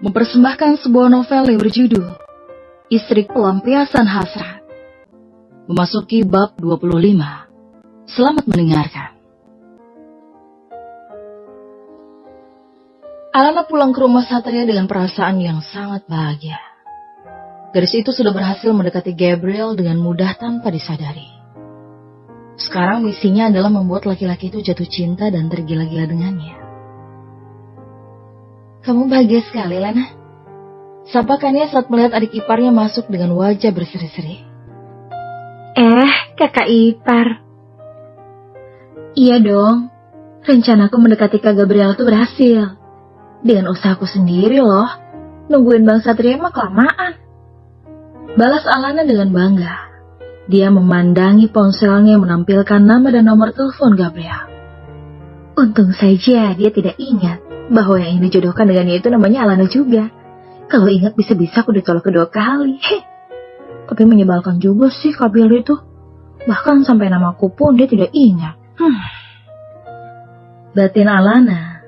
mempersembahkan sebuah novel yang berjudul Istri Pelampiasan Hasrat, memasuki bab 25. Selamat mendengarkan. Alana pulang ke rumah Satria dengan perasaan yang sangat bahagia. Gadis itu sudah berhasil mendekati Gabriel dengan mudah tanpa disadari. Sekarang misinya adalah membuat laki-laki itu jatuh cinta dan tergila-gila dengannya. Kamu bahagia sekali, Lana. Sapakannya saat melihat adik iparnya masuk dengan wajah berseri-seri. Kakak ipar. Iya dong, rencanaku mendekati Kak Gabriel itu berhasil. Dengan usahaku sendiri loh, nungguin Bang Satria mah kelamaan. Balas Alana dengan bangga. Dia memandangi ponselnya yang menampilkan nama dan nomor telepon Gabriel. Untung saja dia tidak ingat bahwa yang ingin dijodohkan dengannya itu namanya Alana juga. Kalau ingat bisa-bisa aku ditolak kedua kali. Tapi menyebalkan juga sih Gabriel itu. Bahkan sampai namaku pun dia tidak ingat. Batin Alana.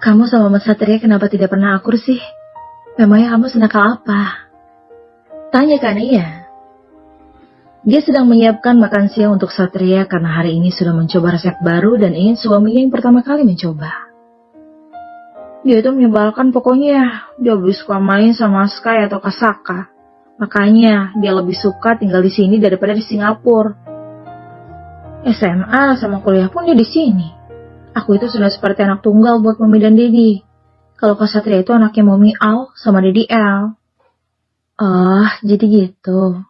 Kamu sama Mas Satria kenapa tidak pernah akur sih? Memangnya kamu senakal apa? Tanyakan ia. Dia sedang menyiapkan makan siang untuk Satria karena hari ini sudah mencoba resep baru dan ingin suaminya yang pertama kali mencoba. Dia itu menyebalkan pokoknya. Dia lebih suka main sama Sky atau Kasaka. Makanya dia lebih suka tinggal di sini daripada di Singapura. SMA sama kuliah pun dia di sini. Aku itu sudah seperti anak tunggal buat Mami dan Dedi. Kalau Kak Satria itu anaknya Mami Al sama Dedi L. Oh, jadi gitu.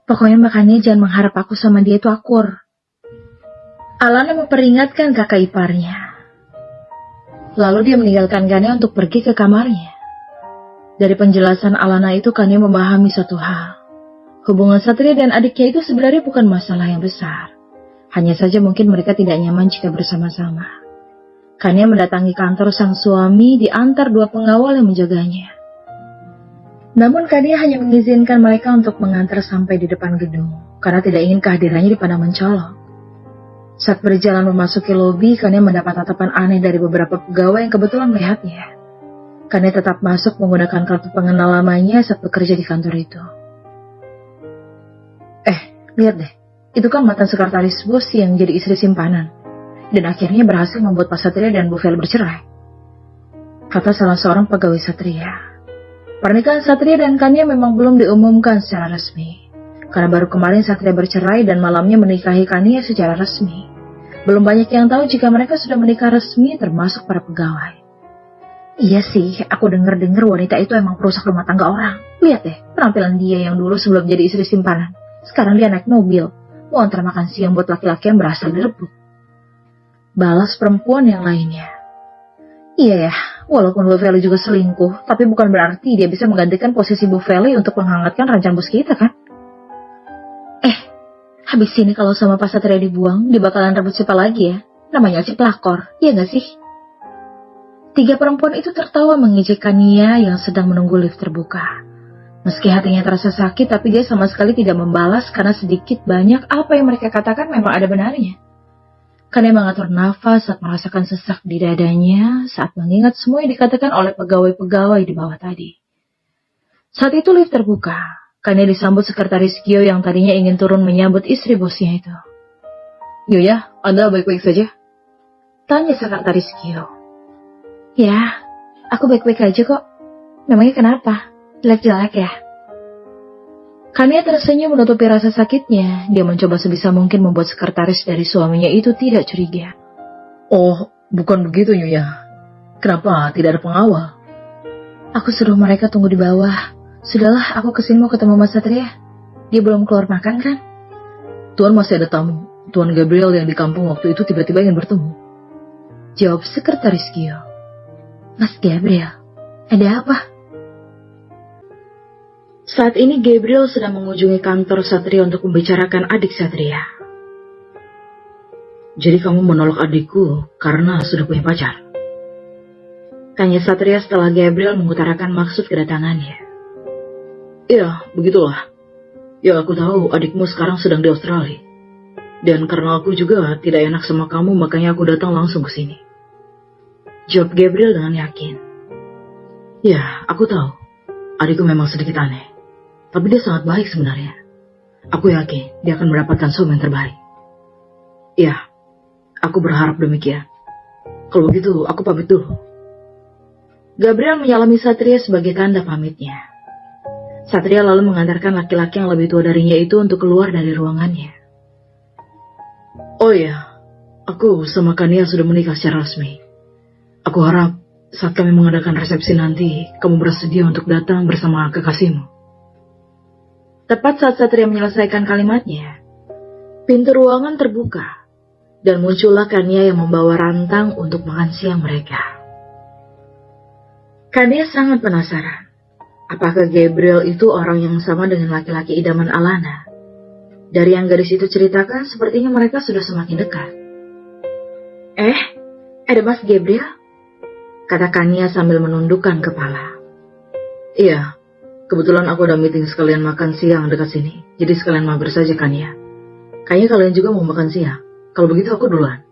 Pokoknya makanya jangan mengharap aku sama dia itu akur. Alana memperingatkan kakak iparnya. Lalu dia meninggalkan Kania untuk pergi ke kamarnya. Dari penjelasan Alana itu Kania memahami suatu hal. Hubungan Satria dan adiknya itu sebenarnya bukan masalah yang besar. Hanya saja mungkin mereka tidak nyaman jika bersama-sama. Kania mendatangi kantor sang suami diantar dua pengawal yang menjaganya. Namun Kania hanya mengizinkan mereka untuk mengantar sampai di depan gedung, karena tidak ingin kehadirannya dipandang mencolok. Saat berjalan memasuki lobi, Kania mendapat tatapan aneh dari beberapa pegawai yang kebetulan melihatnya. Kania tetap masuk menggunakan kartu pengenal lamanya saat bekerja di kantor itu. Lihat deh, itu kan mantan sekretaris bos yang jadi istri simpanan. Dan akhirnya berhasil membuat Pak Satria dan Bu Vel bercerai. Kata salah seorang pegawai Satria. Pernikahan Satria dan Kania memang belum diumumkan secara resmi. Karena baru kemarin Satria bercerai dan malamnya menikahi Kania secara resmi. Belum banyak yang tahu jika mereka sudah menikah resmi termasuk para pegawai. Iya sih, aku dengar-dengar wanita itu emang perusak rumah tangga orang. Lihat deh, penampilan dia yang dulu sebelum jadi istri simpanan. Sekarang dia naik mobil, mau antar makan siang buat laki-laki yang berasal direbut. Balas perempuan yang lainnya. Iya ya, walaupun Bu Feli juga selingkuh, tapi bukan berarti dia bisa menggantikan posisi Bu Feli untuk menghangatkan ranjang bos kita kan? Habis ini kalau sama Pak Satria dibuang, dia bakalan rebut siapa lagi ya? Namanya si pelakor, iya gak sih? Tiga perempuan itu tertawa mengejek Kania yang sedang menunggu lift terbuka. Meski hatinya terasa sakit, tapi dia sama sekali tidak membalas karena sedikit banyak apa yang mereka katakan memang ada benarnya. Kania mengatur nafas saat merasakan sesak di dadanya saat mengingat semua yang dikatakan oleh pegawai-pegawai di bawah tadi. Saat itu lift terbuka. Kania disambut sekretaris Gio yang tadinya ingin turun menyambut istri bosnya itu. Gio ya, Anda baik-baik saja? Tanya sekretaris Gio. Ya, aku baik-baik aja kok. Memangnya kenapa? Jelek-jelek ya? Kania tersenyum menutupi rasa sakitnya. Dia mencoba sebisa mungkin membuat sekretaris dari suaminya itu tidak curiga. Oh, bukan begitu Nyonya. Kenapa tidak ada pengawal? Aku suruh mereka tunggu di bawah. Sudahlah, aku kesini mau ketemu Mas Satria. Dia belum keluar makan kan? Tuan masih ada tamu. Tuan Gabriel yang di kampung waktu itu tiba-tiba ingin bertemu. Jawab sekretaris Gio. Mas Gabriel, ada apa? Saat ini Gabriel sedang mengunjungi kantor Satria untuk membicarakan adik Satria. Jadi kamu menolak adikku karena sudah punya pacar? Tanya Satria setelah Gabriel mengutarakan maksud kedatangannya. Iya, begitulah. Ya aku tahu adikmu sekarang sedang di Australia. Dan karena aku juga tidak enak sama kamu, makanya aku datang langsung ke sini. Jawab Gabriel dengan yakin. Ya, aku tahu. Adikku memang sedikit aneh. Tapi dia sangat baik sebenarnya. Aku yakin dia akan mendapatkan suami yang terbaik. Ya, aku berharap demikian. Kalau begitu, aku pamit dulu. Gabriel menyalami Satria sebagai tanda pamitnya. Satria lalu mengantarkan laki-laki yang lebih tua darinya itu untuk keluar dari ruangannya. Oh ya, aku sama Kania sudah menikah secara resmi. Aku harap saat kami mengadakan resepsi nanti, kamu bersedia untuk datang bersama kekasihmu. Tepat saat Satria menyelesaikan kalimatnya, pintu ruangan terbuka, dan muncullah Kania yang membawa rantang untuk makan siang mereka. Kania sangat penasaran, apakah Gabriel itu orang yang sama dengan laki-laki idaman Alana? Dari yang gadis itu ceritakan, sepertinya mereka sudah semakin dekat. Ada Mas Gabriel? Kata Kania sambil menundukkan kepala. Iya, kebetulan aku ada meeting sekalian makan siang dekat sini. Jadi sekalian mampir saja Kania. Kayaknya kalian juga mau makan siang. Kalau begitu aku duluan.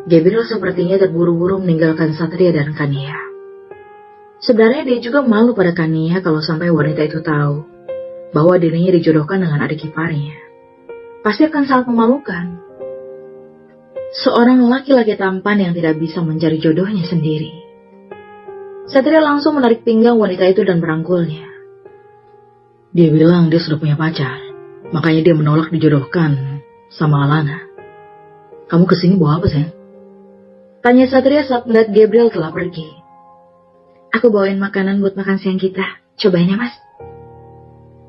Gabriel sepertinya terburu-buru meninggalkan Satria dan Kania. Sebenarnya dia juga malu pada Kania kalau sampai wanita itu tahu bahwa dirinya dijodohkan dengan adik iparnya. Pasti akan sangat memalukan. Seorang laki-laki tampan yang tidak bisa mencari jodohnya sendiri. Satria langsung menarik pinggang wanita itu dan merangkulnya. Dia bilang dia sudah punya pacar, makanya dia menolak dijodohkan sama Alana. Kamu kesini bawa apa, sayang? Tanya Satria saat melihat Gabriel telah pergi. Aku bawain makanan buat makan siang kita. Cobain ya, Mas.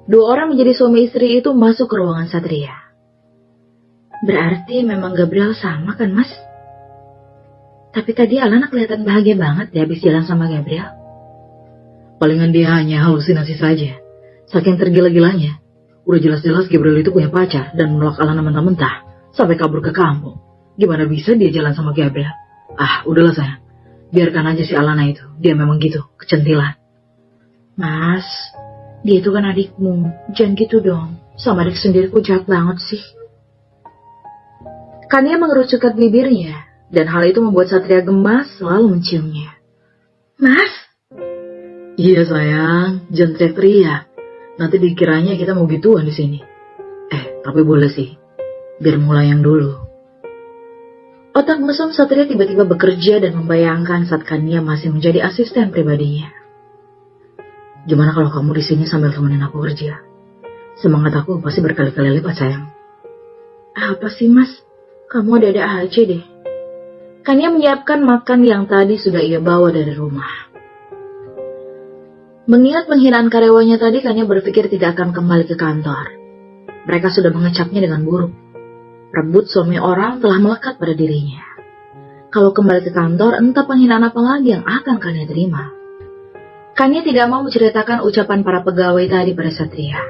Dua orang menjadi suami istri itu masuk ke ruangan Satria. Berarti memang Gabriel sama kan, Mas? Tapi tadi Alana kelihatan bahagia banget dia habis jalan sama Gabriel. Palingan dia hanya halusinasi saja. Saking tergila-gilanya. Udah jelas-jelas Gabriel itu punya pacar dan menolak Alana mentah-mentah sampai kabur ke kampung. Gimana bisa dia jalan sama Gabriel? Udahlah sayang. Biarkan aja si Alana itu. Dia memang gitu, kecentilan. Mas, dia itu kan adikmu. Jangan gitu dong. Sama adik sendiri kok jahat banget sih. Kania mengerucutkan bibirnya, dan hal itu membuat Satria gemas selalu menciumnya. Mas? Iya sayang, jangan teriak-teriak. Nanti dikiranya kita mau gituan di sini. Tapi boleh sih, biar mulai yang dulu. Otak mesum Satria tiba-tiba bekerja dan membayangkan saat Kania masih menjadi asisten pribadinya. Gimana kalau kamu di sini sambil temenin aku kerja? Semangat aku pasti berkali-kali lipat sayang. Apa sih mas? Kamu ada-ada aja deh. Kania menyiapkan makan yang tadi sudah ia bawa dari rumah. Mengingat penghinaan karyawannya tadi, Kania berpikir tidak akan kembali ke kantor. Mereka sudah mengecapnya dengan buruk. Rebut suami orang telah melekat pada dirinya. Kalau kembali ke kantor, entah penghinaan apa lagi yang akan Kania terima. Kania tidak mau menceritakan ucapan para pegawai tadi pada Satria.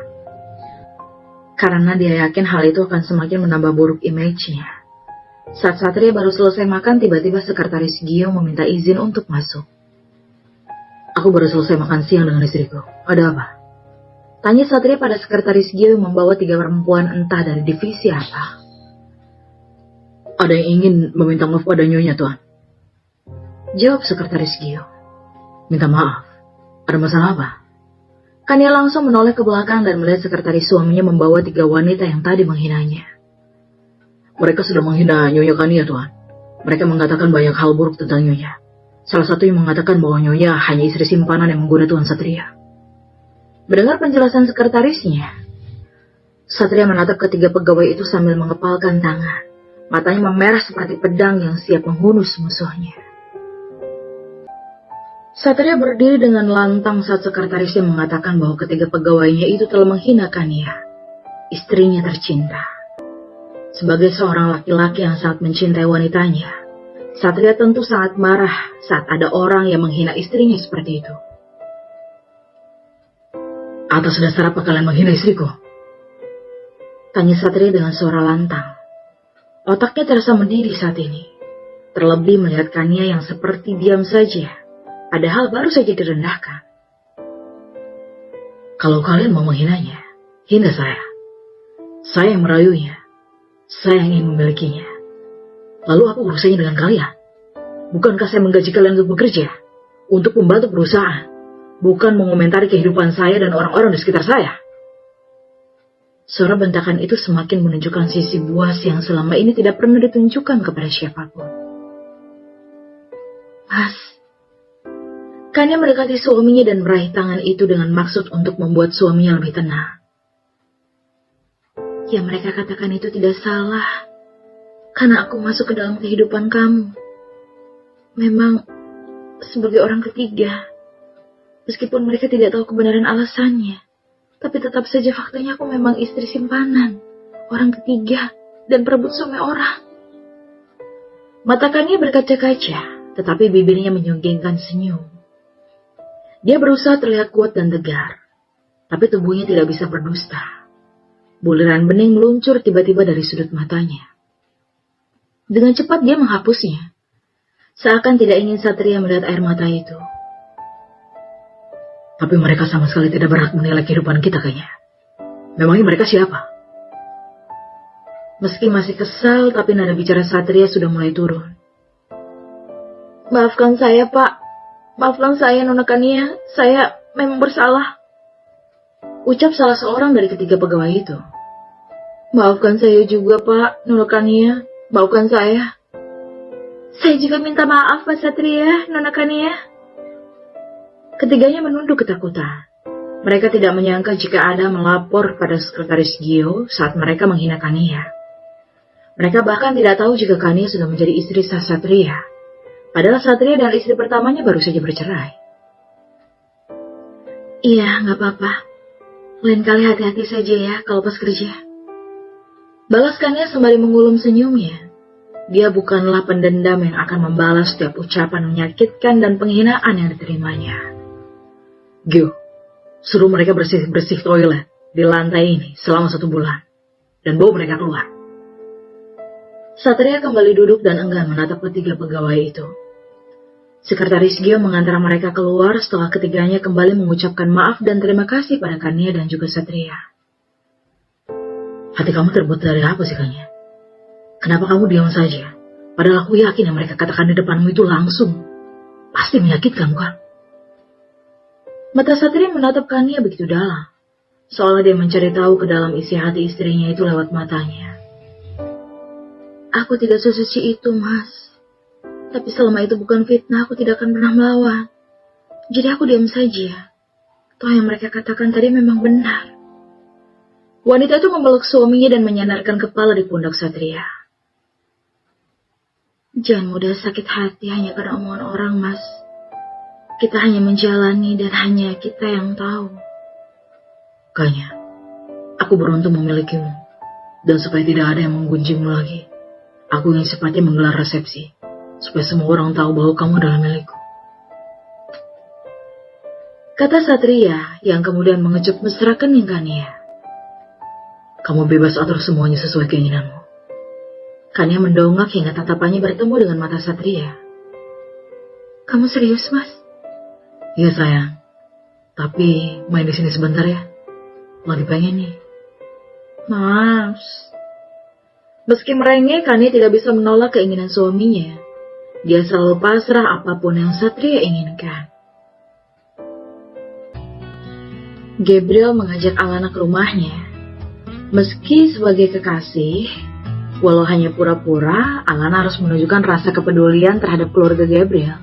Karena dia yakin hal itu akan semakin menambah buruk image-nya. Saat Satria baru selesai makan, tiba-tiba sekretaris Gio meminta izin untuk masuk. Aku baru selesai makan siang dengan istriku. Ada apa? Tanya Satria pada sekretaris Gio yang membawa 3 perempuan entah dari divisi apa. Ada yang ingin meminta maaf pada nyonya, Tuan. Jawab sekretaris Gio. Minta maaf? Ada masalah apa? Kania langsung menoleh ke belakang dan melihat sekretaris suaminya membawa 3 wanita yang tadi menghinanya. Mereka sudah menghina Nyonya Kania, Tuan. Mereka mengatakan banyak hal buruk tentang Nyonya. Salah satu yang mengatakan bahwa Nyonya hanya istri simpanan yang menggoda Tuan Satria. Mendengar penjelasan sekretarisnya, Satria menatap ketiga pegawai itu sambil mengepalkan tangan. Matanya memerah seperti pedang yang siap menghunus musuhnya. Satria berdiri dengan lantang saat sekretarisnya mengatakan bahwa ketiga pegawainya itu telah menghina Kania, istrinya tercinta. Sebagai seorang laki-laki yang sangat mencintai wanitanya, Satria tentu sangat marah saat ada orang yang menghina istrinya seperti itu. Atas dasar apa kalian menghina istriku? Tanya Satria dengan suara lantang. Otaknya terasa mendidih saat ini. Terlebih melihat Kania yang seperti diam saja, padahal baru saja direndahkan. Kalau kalian mau menghinanya, hina saya. Saya yang merayunya. Saya yang ingin memilikinya. Lalu apa urusannya dengan kalian? Bukankah saya menggaji kalian untuk bekerja? untuk membantu perusahaan, bukan mengomentari kehidupan saya dan orang-orang di sekitar saya. Suara bentakan itu semakin menunjukkan sisi buas yang selama ini tidak pernah ditunjukkan kepada siapapun. Mas, Kania mendekati suaminya dan meraih tangan itu dengan maksud untuk membuat suaminya lebih tenang. Yang mereka katakan itu tidak salah, karena aku masuk ke dalam kehidupan kamu. Memang sebagai orang ketiga, meskipun mereka tidak tahu kebenaran alasannya, tapi tetap saja faktanya aku memang istri simpanan, orang ketiga, dan perebut suami orang. Mata Kania berkaca-kaca, tetapi bibirnya menyunggingkan senyum. Dia berusaha terlihat kuat dan tegar, tapi tubuhnya tidak bisa berdusta. Buliran bening meluncur tiba-tiba dari sudut matanya. Dengan cepat dia menghapusnya, seakan tidak ingin Satria melihat air mata itu. Tapi mereka sama sekali tidak berhak menilai kehidupan kita kayaknya. Memangnya mereka siapa? Meski masih kesal, tapi nada bicara Satria sudah mulai turun. Maafkan saya, Pak. Maafkan saya, Nona Kania. Saya memang bersalah. Ucap salah seorang dari ketiga pegawai itu. Maafkan saya juga, Pak, Nona Kania. Maafkan saya. Saya juga minta maaf, Pak Satria, Nona Kania. Ketiganya menunduk ketakutan. Mereka tidak menyangka jika ada melapor pada sekretaris Gio saat mereka menghina Kania. Mereka bahkan tidak tahu jika Kania sudah menjadi istri sah Satria. Padahal Satria dan istri pertamanya baru saja bercerai. Iya, nggak apa-apa. Lain kali hati-hati saja ya kalau pas kerja. Balas Kania sembari mengulum senyumnya. Dia bukanlah pendendam yang akan membalas setiap ucapan menyakitkan dan penghinaan yang diterimanya. Gio, suruh mereka bersih-bersih toilet di lantai ini selama 1 bulan. Dan bawa mereka keluar. Satria kembali duduk dan enggan menatap ketiga pegawai itu. Sekretaris Gio mengantar mereka keluar setelah ketiganya kembali mengucapkan maaf dan terima kasih pada Kania dan juga Satria. Hati kamu terbuat dari apa sih, Kania? Kenapa kamu diam saja? Padahal aku yakin yang mereka katakan di depanmu itu langsung pasti menyakitkan, bukan? Mata Satria menatap Kania begitu dalam, seolah dia mencari tahu ke dalam isi hati istrinya itu lewat matanya. Aku tidak sesuci itu, Mas. Tapi selama itu bukan fitnah, aku tidak akan pernah melawan. Jadi aku diam saja. Toh yang mereka katakan tadi memang benar. Wanita itu memeluk suaminya dan menyandarkan kepala di pundak Satria. Jangan mudah sakit hati hanya karena omongan orang, Mas. Kita hanya menjalani dan hanya kita yang tahu. Kayaknya, aku beruntung memilikimu. Dan supaya tidak ada yang menggunjingmu lagi, aku ingin secepatnya menggelar resepsi. Supaya semua orang tahu bahwa kamu adalah milikku. Kata Satria yang kemudian mengecup mesra kening Kania. Kamu bebas atur semuanya sesuai keinginanmu. Kania mendongak hingga tatapannya bertemu dengan mata Satria. Kamu serius, Mas? Iya sayang, tapi main di sini sebentar ya. Lagi pengen nih. Mas. Meski merengek, Kania tidak bisa menolak keinginan suaminya. Dia selalu pasrah apapun yang Satria inginkan. Gabriel mengajak Alana ke rumahnya. Meski sebagai kekasih, walau hanya pura-pura, Alana harus menunjukkan rasa kepedulian terhadap keluarga Gabriel.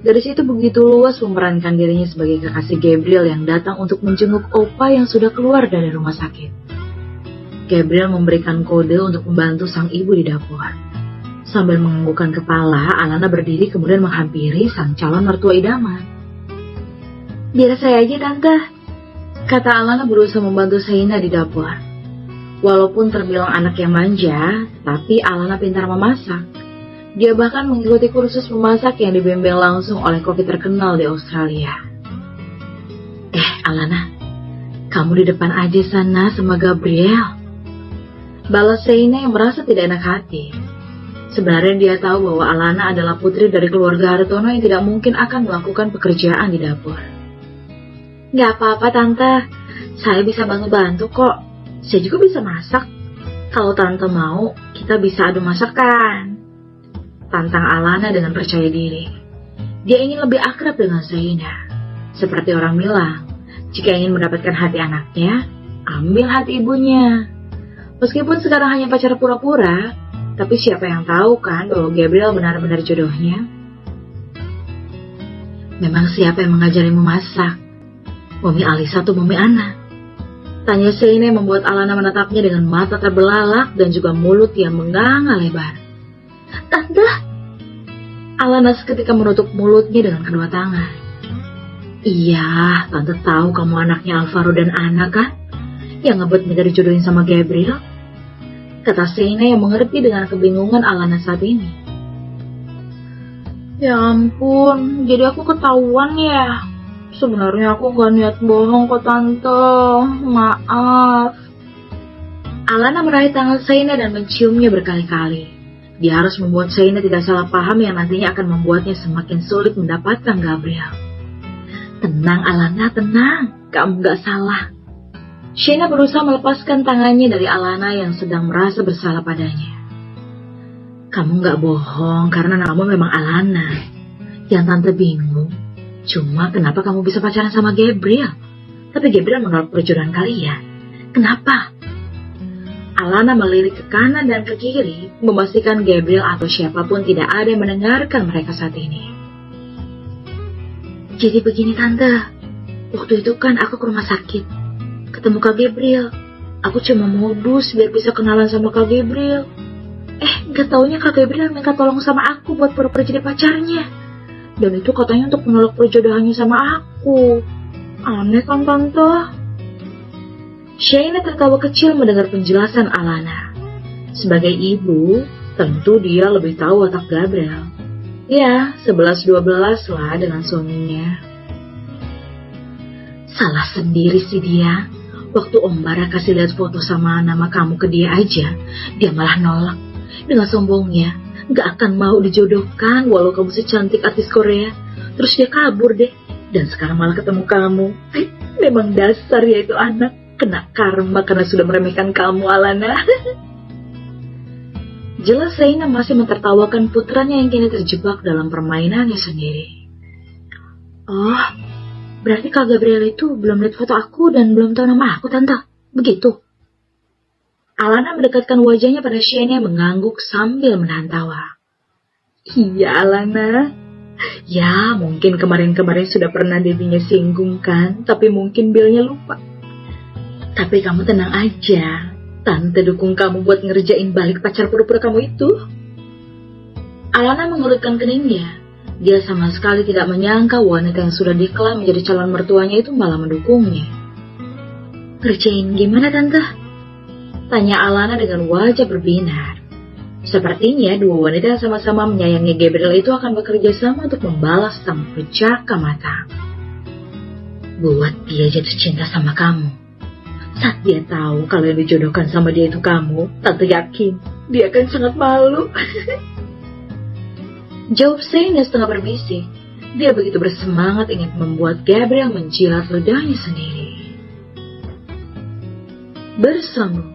Gadis itu begitu luas memerankan dirinya sebagai kekasih Gabriel yang datang untuk menjenguk Opa yang sudah keluar dari rumah sakit. Gabriel memberikan kode untuk membantu sang ibu di dapur. Sambil menganggukkan kepala, Alana berdiri kemudian menghampiri sang calon mertua idaman. Biar saya aja, Tante, kata Alana berusaha membantu Shaina di dapur. Walaupun terbilang anak yang manja, tapi Alana pintar memasak. Dia bahkan mengikuti kursus memasak yang dibimbing langsung oleh koki terkenal di Australia. Alana, kamu di depan aja sana sama Gabriel. Balas Shaina yang merasa tidak enak hati. Sebenarnya dia tahu bahwa Alana adalah putri dari keluarga Hartono yang tidak mungkin akan melakukan pekerjaan di dapur. Gak apa-apa, Tante. Saya bisa bantu-bantu kok. Saya juga bisa masak. Kalau Tante mau, kita bisa adu masakan. Tantang Alana dengan percaya diri. Dia ingin lebih akrab dengan Zaina. Seperti orang bilang, jika ingin mendapatkan hati anaknya, ambil hati ibunya. Meskipun sekarang hanya pacar pura-pura, tapi siapa yang tahu kan bahwa Gabriel benar-benar jodohnya? Memang siapa yang mengajarimu masak? Mami Alisa atau Mami Ana? Tanya Zaina yang membuat Alana menatapnya dengan mata terbelalak dan juga mulut yang menganga lebar. Tante! Alana seketika menutup mulutnya dengan kedua tangan. Iya, Tante tahu kamu anaknya Alvaro dan Ana kan? Yang ngebet minta dijodohin sama Gabriel? Kata Zaina yang mengerti dengan kebingungan Alana saat ini. Ya ampun, jadi aku ketahuan ya. Sebenarnya aku gak niat bohong kok Tante, maaf. Alana meraih tangan Zaina dan menciumnya berkali-kali. Dia harus membuat Zaina tidak salah paham yang nantinya akan membuatnya semakin sulit mendapatkan Gabriel. Tenang Alana, tenang, kamu gak salah. Zaina berusaha melepaskan tangannya dari Alana yang sedang merasa bersalah padanya. Kamu gak bohong karena kamu memang Alana. Yang Tante bingung, cuma kenapa kamu bisa pacaran sama Gabriel? Tapi Gabriel menolak perjodohan kalian. Kenapa? Alana melirik ke kanan dan ke kiri, memastikan Gabriel atau siapapun tidak ada yang mendengarkan mereka saat ini. Jadi begini Tante, waktu itu kan aku ke rumah sakit. Ketemu Kak Gabriel. Aku cuma modus biar bisa kenalan sama Kak Gabriel. Gak taunya Kak Gabriel minta tolong sama aku buat pura-pura jadi pacarnya. Dan itu katanya untuk menolak perjodohannya sama aku. Aneh kan Tante? Zaina tertawa kecil mendengar penjelasan Alana. Sebagai ibu, tentu dia lebih tahu watak Gabriel. Ya, 11-12 lah dengan suaminya. Salah sendiri sih dia. Waktu Om Bara kasih lihat foto sama nama kamu ke dia aja, dia malah nolak. Dengan sombongnya, gak akan mau dijodohkan walau kamu secantik artis Korea. Terus dia kabur deh, dan sekarang malah ketemu kamu. Memang dasar ya itu anak, kena karma karena sudah meremehkan kamu Alana. Jelas Zaina masih mentertawakan putranya yang kini terjebak dalam permainannya sendiri. Oh, berarti Kak Gabriel itu belum lihat foto aku dan belum tahu nama aku, Tante. Begitu. Alana mendekatkan wajahnya pada Zaina yang mengangguk sambil menahan tawa. Iya, Alana. Ya, mungkin kemarin-kemarin sudah pernah dirinya singgung kan, tapi mungkin Billnya lupa. Tapi kamu tenang aja. Tante dukung kamu buat ngerjain balik pacar pura-pura kamu itu. Alana mengulurkan keningnya. Dia sama sekali tidak menyangka wanita yang sudah diklaim menjadi calon mertuanya itu malah mendukungnya. Kerjain gimana Tante? Tanya Alana dengan wajah berbinar. Sepertinya dua wanita yang sama-sama menyayangi Gabriel itu akan bekerja sama untuk membalas sang perjaka mata. Buat dia jatuh cinta sama kamu. Saat dia tahu kalau yang dijodohkan sama dia itu kamu, Tante yakin dia akan sangat malu. Jawab Zaina setengah berbisik. Dia begitu bersemangat ingin membuat Gabriel menjilat ludahnya sendiri. Bersambung.